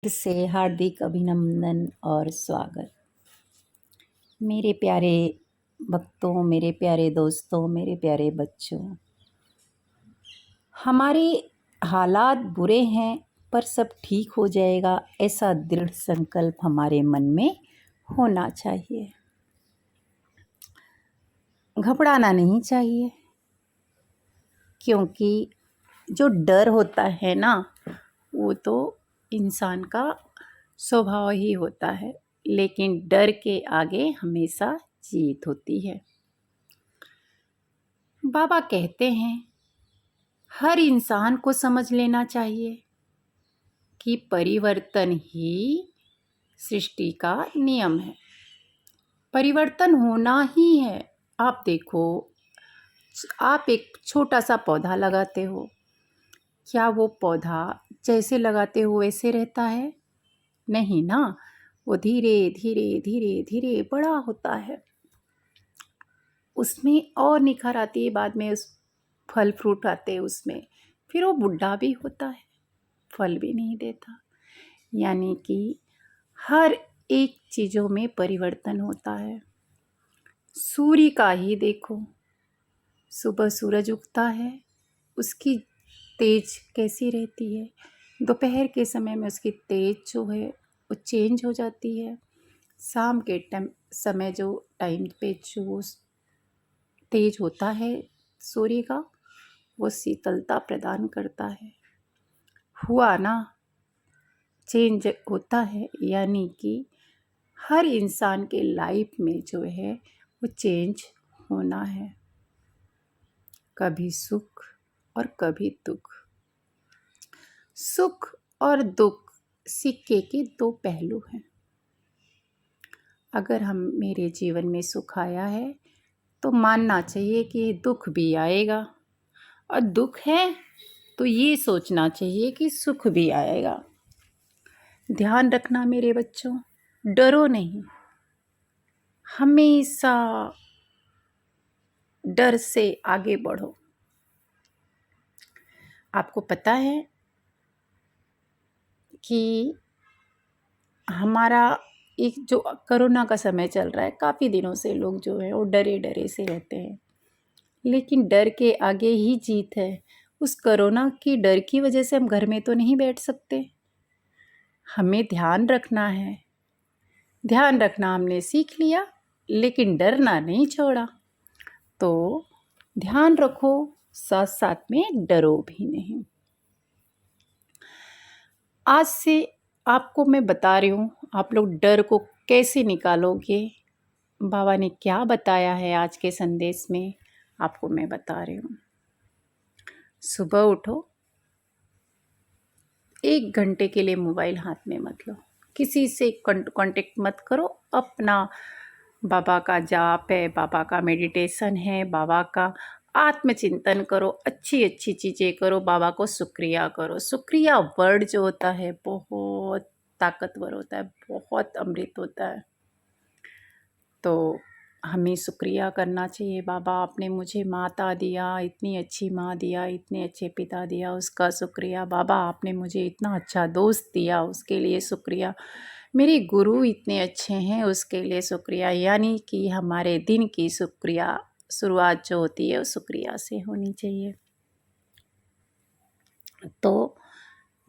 फिर से हार्दिक अभिनंदन और स्वागत। मेरे प्यारे भक्तों, मेरे प्यारे दोस्तों, मेरे प्यारे बच्चों, हमारे हालात बुरे हैं पर सब ठीक हो जाएगा, ऐसा दृढ़ संकल्प हमारे मन में होना चाहिए। घबराना नहीं चाहिए, क्योंकि जो डर होता है ना, वो तो इंसान का स्वभाव ही होता है, लेकिन डर के आगे हमेशा जीत होती है। बाबा कहते हैं हर इंसान को समझ लेना चाहिए कि परिवर्तन ही सृष्टि का नियम है। परिवर्तन होना ही है। आप देखो, आप एक छोटा सा पौधा लगाते हो, क्या वो पौधा जैसे लगाते हो वैसे रहता है? नहीं ना, वो धीरे धीरे धीरे धीरे बड़ा होता है, उसमें और निखार आती है, बाद में उस फल फ्रूट आते हैं उसमें, फिर वो बुढ़ा भी होता है, फल भी नहीं देता। यानी कि हर एक चीज़ों में परिवर्तन होता है। सूर्य का ही देखो, सुबह सूरज उगता है, उसकी तेज कैसी रहती है, दोपहर के समय में उसकी तेज जो है वो चेंज हो जाती है, शाम के समय जो टाइम पे जो तेज होता है सूर्य का, वो शीतलता प्रदान करता है। हुआ ना, चेंज होता है। यानी कि हर इंसान के लाइफ में जो है वो चेंज होना है, कभी सुख और कभी दुख। सुख और दुख सिक्के के दो पहलू हैं। अगर हम मेरे जीवन में सुख आया है तो मानना चाहिए कि दुख भी आएगा, और दुख है तो ये सोचना चाहिए कि सुख भी आएगा। ध्यान रखना मेरे बच्चों, डरो नहीं, हमेशा डर से आगे बढ़ो। आपको पता है कि हमारा एक जो कोरोना का समय चल रहा है, काफ़ी दिनों से लोग जो है वो डरे डरे से रहते हैं, लेकिन डर के आगे ही जीत है। उस कोरोना की डर की वजह से हम घर में तो नहीं बैठ सकते, हमें ध्यान रखना है। ध्यान रखना हमने सीख लिया, लेकिन डरना नहीं छोड़ा। तो ध्यान रखो, साथ साथ में डरो भी नहीं। आज से आपको मैं बता रही हूँ, आप लोग डर को कैसे निकालोगे। बाबा ने क्या बताया है आज के संदेश में, आपको मैं बता रही हूँ। सुबह उठो, 1 घंटे के लिए मोबाइल हाथ में मत लो, किसी से कांटेक्ट मत करो। अपना बाबा का जाप है, बाबा का मेडिटेशन है, बाबा का आत्मचिंतन करो, अच्छी अच्छी चीज़ें करो, बाबा को शुक्रिया करो। शुक्रिया वर्ड जो होता है बहुत ताकतवर होता है, बहुत अमृत होता है। तो हमें शुक्रिया करना चाहिए। बाबा आपने मुझे माता दिया, इतनी अच्छी माँ दिया, इतने अच्छे पिता दिया, उसका शुक्रिया। बाबा आपने मुझे इतना अच्छा दोस्त दिया, उसके लिए शुक्रिया। मेरे गुरु इतने अच्छे हैं, उसके लिए शुक्रिया। यानी कि हमारे दिन की शुरुआत जो होती है वो शुक्रिया से होनी चाहिए। तो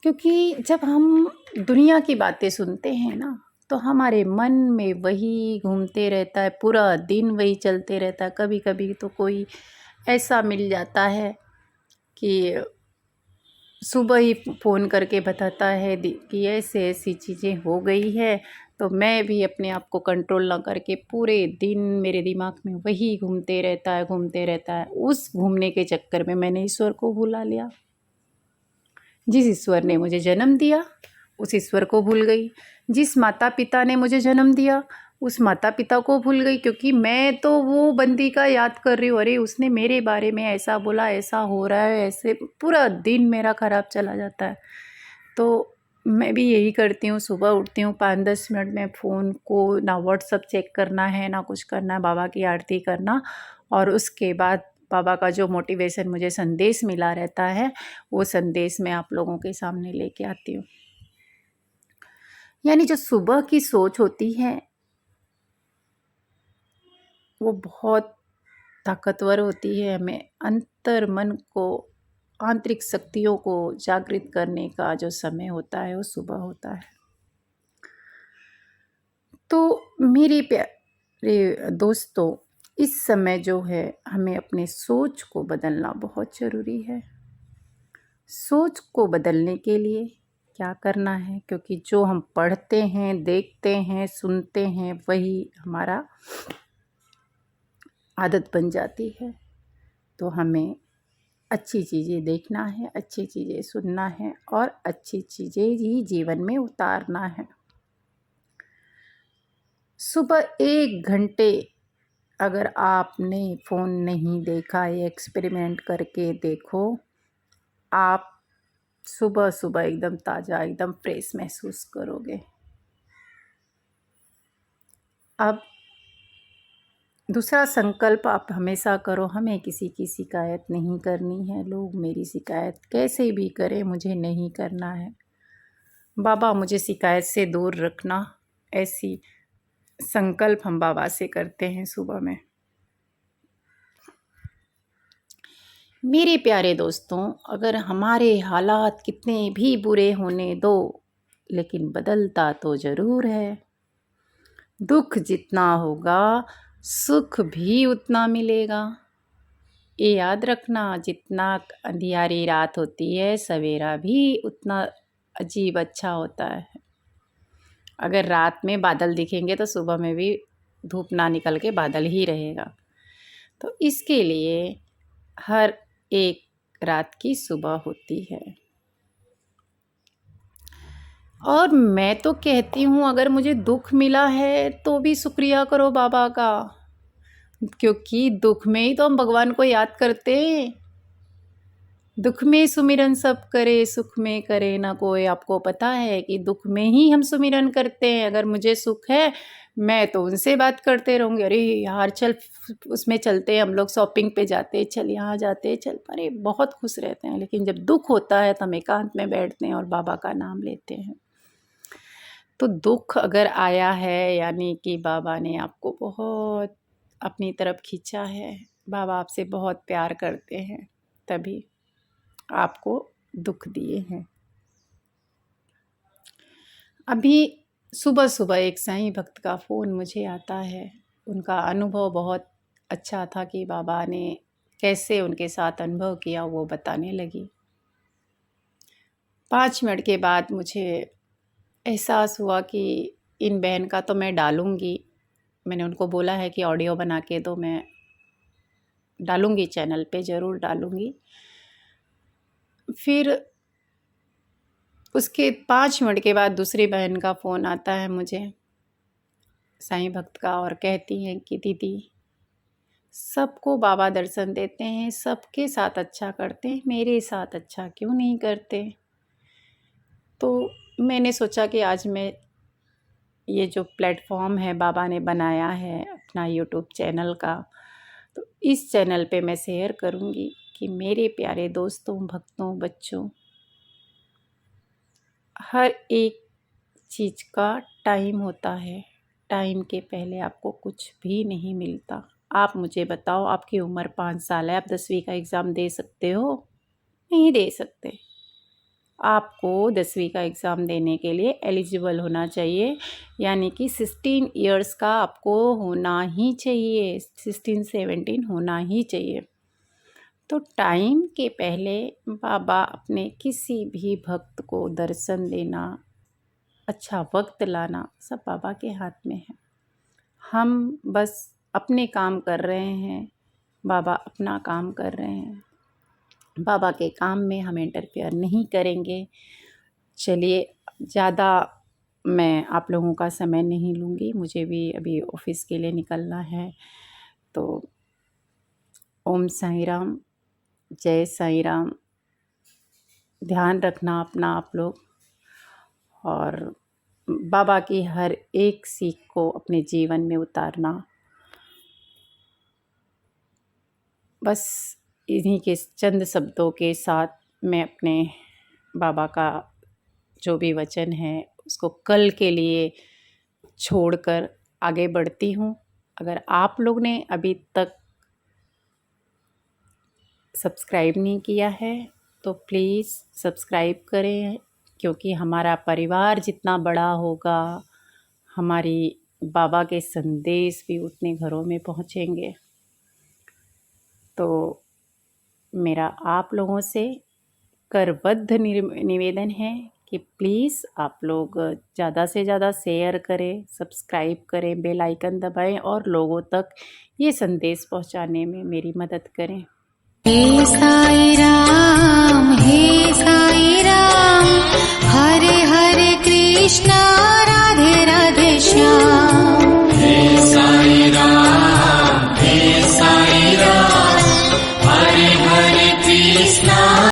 क्योंकि जब हम दुनिया की बातें सुनते हैं ना, तो हमारे मन में वही घूमते रहता है, पूरा दिन वही चलते रहता है। कभी कभी तो कोई ऐसा मिल जाता है कि सुबह ही फ़ोन करके बताता है कि ऐसे ऐसी चीज़ें हो गई है, तो मैं भी अपने आप को कंट्रोल ना करके पूरे दिन मेरे दिमाग में वही घूमते रहता है। उस घूमने के चक्कर में मैंने ईश्वर को भुला लिया। जिस ईश्वर ने मुझे जन्म दिया उस ईश्वर को भूल गई। जिस माता पिता ने मुझे जन्म दिया उस माता पिता को भूल गई, क्योंकि मैं तो वो बंदी का याद कर रही हूँ, अरे उसने मेरे बारे में ऐसा बोला, ऐसा हो रहा है, ऐसे पूरा दिन मेरा ख़राब चला जाता है। तो मैं भी यही करती हूँ, सुबह उठती हूँ 5-10 मिनट में फ़ोन को ना व्हाट्सअप चेक करना है ना कुछ करना है, बाबा की आरती करना, और उसके बाद बाबा का जो मोटिवेशन मुझे संदेश मिला रहता है वो संदेश मैं आप लोगों के सामने लेके आती हूँ। यानी जो सुबह की सोच होती है वो बहुत ताकतवर होती है। हमें अंतर मन को, आंतरिक शक्तियों को जागृत करने का जो समय होता है वो सुबह होता है। तो मेरे प्यारे दोस्तों, इस समय जो है हमें अपने सोच को बदलना बहुत ज़रूरी है। सोच को बदलने के लिए क्या करना है, क्योंकि जो हम पढ़ते हैं, देखते हैं, सुनते हैं, वही हमारा आदत बन जाती है। तो हमें अच्छी चीज़ें देखना है, अच्छी चीज़ें सुनना है और अच्छी चीज़ें ही जीवन में उतारना है। सुबह 1 घंटे अगर आपने फ़ोन नहीं देखा, ये एक्सपेरिमेंट करके देखो, आप सुबह-सुबह एकदम ताज़ा, एकदम फ्रेश महसूस करोगे। अब दूसरा संकल्प आप हमेशा करो, हमें किसी की शिकायत नहीं करनी है। लोग मेरी शिकायत कैसे भी करें, मुझे नहीं करना है। बाबा मुझे शिकायत से दूर रखना, ऐसी संकल्प हम बाबा से करते हैं सुबह में। मेरे प्यारे दोस्तों, अगर हमारे हालात कितने भी बुरे होने दो, लेकिन बदलता तो ज़रूर है। दुख जितना होगा, सुख भी उतना मिलेगा। ये याद रखना, जितना अंधियारी रात होती है, सवेरा भी उतना अजीब अच्छा होता है। अगर रात में बादल दिखेंगे तो सुबह में भी धूप ना निकल के बादल ही रहेगा। तो इसके लिए हर एक रात की सुबह होती है। और मैं तो कहती हूँ, अगर मुझे दुख मिला है तो भी शुक्रिया करो बाबा का, क्योंकि दुख में ही तो हम भगवान को याद करते हैं। दुख में सुमिरन सब करे, सुख में करे ना कोई। आपको पता है कि दुख में ही हम सुमिरन करते हैं। अगर मुझे सुख है, मैं तो उनसे बात करते रहूँगी, अरे यार चल उसमें चलते हैं, हम लोग शॉपिंग पे जाते, चल यहाँ जाते, चल, अरे बहुत खुश रहते हैं। लेकिन जब दुख होता है तो हम एकांत में बैठते हैं और बाबा का नाम लेते हैं। तो दुख अगर आया है, यानी कि बाबा ने आपको बहुत अपनी तरफ खींचा है, बाबा आपसे बहुत प्यार करते हैं, तभी आपको दुख दिए हैं। अभी सुबह सुबह एक साईं भक्त का फ़ोन मुझे आता है। उनका अनुभव बहुत अच्छा था कि बाबा ने कैसे उनके साथ अनुभव किया, वो बताने लगी। 5 मिनट के बाद मुझे एहसास हुआ कि इन बहन का तो मैं डालूँगी। मैंने उनको बोला है कि ऑडियो बना के दो, मैं डालूँगी, चैनल पे ज़रूर डालूँगी। फिर उसके 5 मिनट के बाद दूसरी बहन का फ़ोन आता है मुझे, साईं भक्त का, और कहती हैं कि दीदी, सबको बाबा दर्शन देते हैं, सबके साथ अच्छा करते हैं, मेरे साथ अच्छा क्यों नहीं करते। तो मैंने सोचा कि आज मैं ये जो प्लेटफॉर्म है बाबा ने बनाया है अपना यूट्यूब चैनल का, तो इस चैनल पे मैं शेयर करूँगी कि मेरे प्यारे दोस्तों, भक्तों, बच्चों, हर एक चीज़ का टाइम होता है। टाइम के पहले आपको कुछ भी नहीं मिलता। आप मुझे बताओ, आपकी उम्र 5 साल है, आप 10वीं का एग्ज़ाम दे सकते हो? नहीं दे सकते। आपको 10वीं का एग्ज़ाम देने के लिए एलिजिबल होना चाहिए, यानी कि 16 इयर्स का आपको होना ही चाहिए, 16-17 होना ही चाहिए। तो टाइम के पहले बाबा अपने किसी भी भक्त को दर्शन देना, अच्छा वक्त लाना, सब बाबा के हाथ में है। हम बस अपने काम कर रहे हैं, बाबा अपना काम कर रहे हैं। बाबा के काम में हम इंटरफेयर नहीं करेंगे। चलिए, ज़्यादा मैं आप लोगों का समय नहीं लूँगी, मुझे भी अभी ऑफ़िस के लिए निकलना है। तो ओम साईं राम, जय साईं राम। ध्यान रखना अपना आप लोग, और बाबा की हर एक सीख को अपने जीवन में उतारना। बस इन्हीं के चंद शब्दों के साथ मैं अपने बाबा का जो भी वचन है उसको कल के लिए छोड़कर आगे बढ़ती हूँ। अगर आप लोग ने अभी तक सब्सक्राइब नहीं किया है तो प्लीज़ सब्सक्राइब करें, क्योंकि हमारा परिवार जितना बड़ा होगा हमारी बाबा के संदेश भी उतने घरों में पहुँचेंगे। तो मेरा आप लोगों से करबद्ध निवेदन है कि प्लीज़ आप लोग ज़्यादा से ज़्यादा शेयर करें, सब्सक्राइब करें, बेल आइकन दबाएं और लोगों तक ये संदेश पहुंचाने में मेरी मदद करें।